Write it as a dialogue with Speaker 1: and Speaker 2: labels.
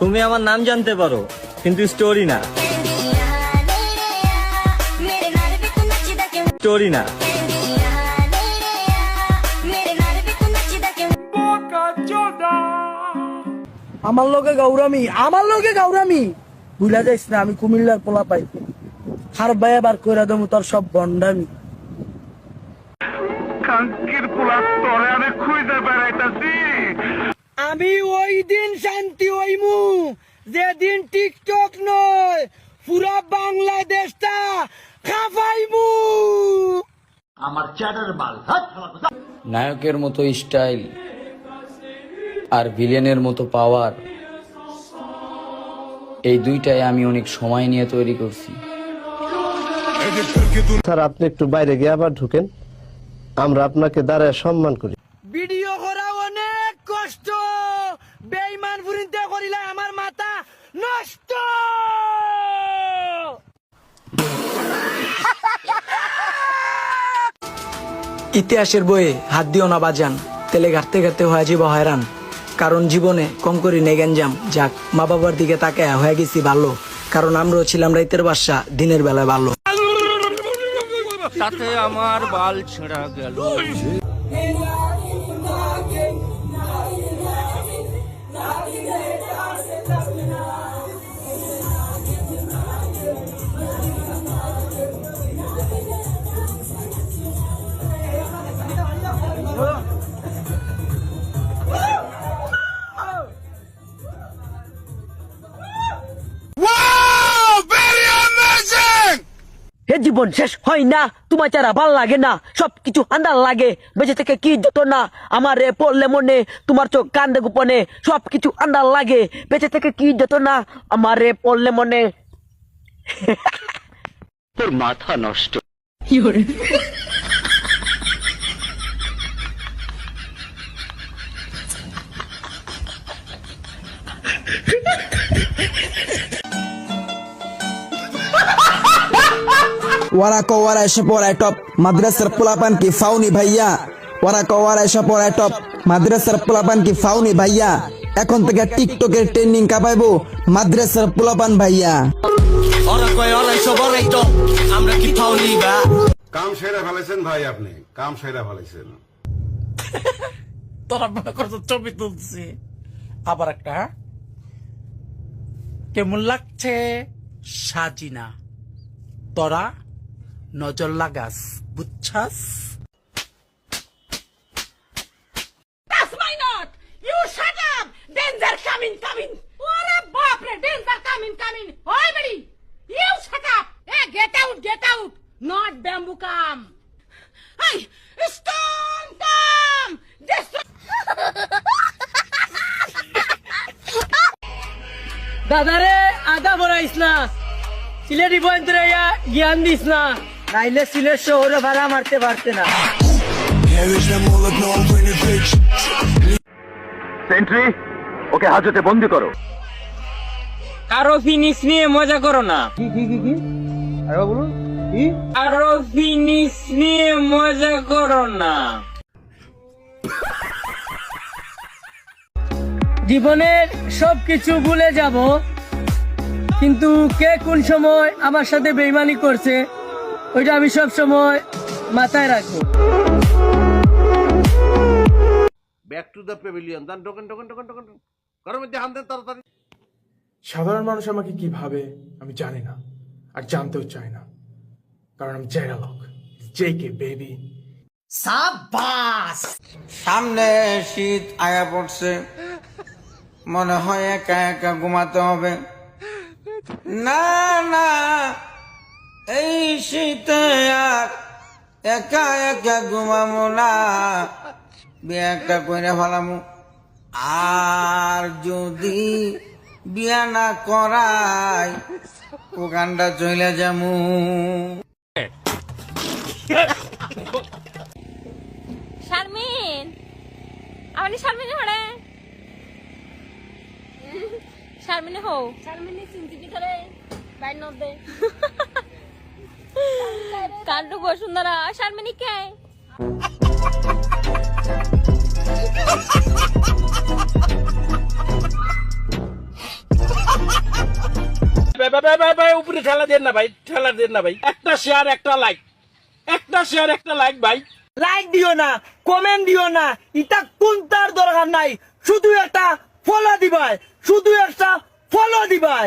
Speaker 1: তুমি আমার নাম জানতে পারো কিন্তু স্টোরি না, স্টোরি না।
Speaker 2: আমার লোকে গৌরামি ভুলা যাইস না, আমি কুমিল্লার পোলা পাই। হার ভাইয়া বার কইরা দেবো তোর সব বন্ডামি। আমি ওই দিন শান্তি হইমু যেদিন টিকটক নয় পুরা বাংলাদেশটা খাফাইমু।
Speaker 3: নায়কের মতো স্টাইল আর ভিলেনের মতো পাওয়ার, এই দুইটাই আমি অনেক সময় নিয়ে তৈরি করছি।
Speaker 4: স্যার আপনি একটু বাইরে গিয়ে আবার ঢুকেন, আমরা আপনাকে দাঁড়ায় সম্মান করি।
Speaker 2: ভিডিও করা অনেক কষ্ট, বেঈমান ফুরিনতে করিলে আমার মাথা নষ্ট।
Speaker 5: ইতিহাসের বইয়ে হাত দিও না বাজান, তেলে ঘাটতে ঘাটতে হয়ে যাব হয়রান। কারণ জীবনে কম করি নেই গেঞ্জাম, যাক মা বাবার দিকে তাকায় হয়ে গেছি ভালো। কারণ আমরাও ছিলাম রাইতের বাদশা, দিনের বেলায় ভালো।
Speaker 1: তাতে আমার বাল ছেঁড়া গেল।
Speaker 2: হে জীবন শেষ হয় না, তোমার চারা ভাল লাগে না, সবকিছু আন্দার লাগে। বেঁচে থেকে কি যত না আমার পড়লে মনে, তোমার চোখ কান্দে গোপনে, সবকিছু আন্দার লাগে। বেঁচে থেকে কি যত না আমার পড়লে মনে।
Speaker 3: তোর মাথা নষ্ট।
Speaker 6: ওরা কো ওরা এসে পড়ায় টপ মাদ্রাসার পোলাপান কি ফাউনি ভাইয়া। ওরা কো ওরা এসে পড়ায় টপ মাদ্রাসার পোলাপান কি ফাউনি ভাইয়া। এখন থেকে টিকটকের ট্রেন্ডিং কাপাইবো মাদ্রাসার পোলাপান ভাইয়া।
Speaker 1: ওরা কয় ওরা সব ওরাই তো, আমরা কি ফাউলি বা?
Speaker 7: কাম সেরা ফেলেছেন ভাই, আপনি কাম সেরা ফেলেছেন।
Speaker 2: তোরা মনে করছো ছবি তুলছি আবার একটা। কেমন লাগছে সাজিনা, তোরা নজর লাগাস বুঝছাস।
Speaker 8: That's my not. You shut up. Danger coming. Ore baap re, danger coming. Hoy buddy. You shut up. Hey, get out. Not bamboo come. Hey, stone come. This.
Speaker 2: দাদারে আদা বড়াইস না, সিলেটি বন্ধুরে জ্ঞান দিস না, নাইলে সিলেট শহরে ভাড়া মারতে পারতে না।
Speaker 1: সেন্ট্রি, ওকে হাজতে বন্দি করো। কারো ফিনিশ নিয়ে মজা করো না। কারো ফিনিশ নিয়ে মজা করো না।
Speaker 2: জীবনের সবকিছু ভুলে যাব, কিন্তু কে কোন সময় আমার সাথে বেইমানি করছে ওইটা আমি সব সময় মাথায় রাখবো।
Speaker 7: ব্যাক টু দ্য প্যাভিলিয়ন, যান ঢোকেন। ঘরের মধ্যে হান দেন তাড়াতাড়ি।
Speaker 9: সাধারণ মানুষ আমাকে কি ভাবে আমি জানি না, আর জানতেও চাই না, কারণ আমি জেরা লোক। জেকে বেবি।
Speaker 6: সামনে শীত আয়া পড়ছে, মনে হয় একা একা ঘুমাতে হবে। না এই শীতে আর একা একা ঘুমাবো না, বিয়ে একটা কইরা ফেলামু। আর যদি বিয়া না করাই ওখানটা চলে যামু।
Speaker 8: শারমিন, আপনি শারমিন হড়ে শারমিন হো শারমিন চিন্তি ভিতরে বাইর নদে কান্ডু বসুন্ধরা শারমিনী কে
Speaker 1: ভাই উপরে ঠেলা দেন না ভাই, ঠেলা দেন না ভাই। একটা শেয়ার একটা লাইক, একটা শেয়ার একটা লাইক ভাই।
Speaker 2: লাইক দিও না, কমেন্ট দিও না, এটা কোন তার দরকার নাই, শুধু একটা ফলো দিবাই, শুধু একটা ফলো দিবাই।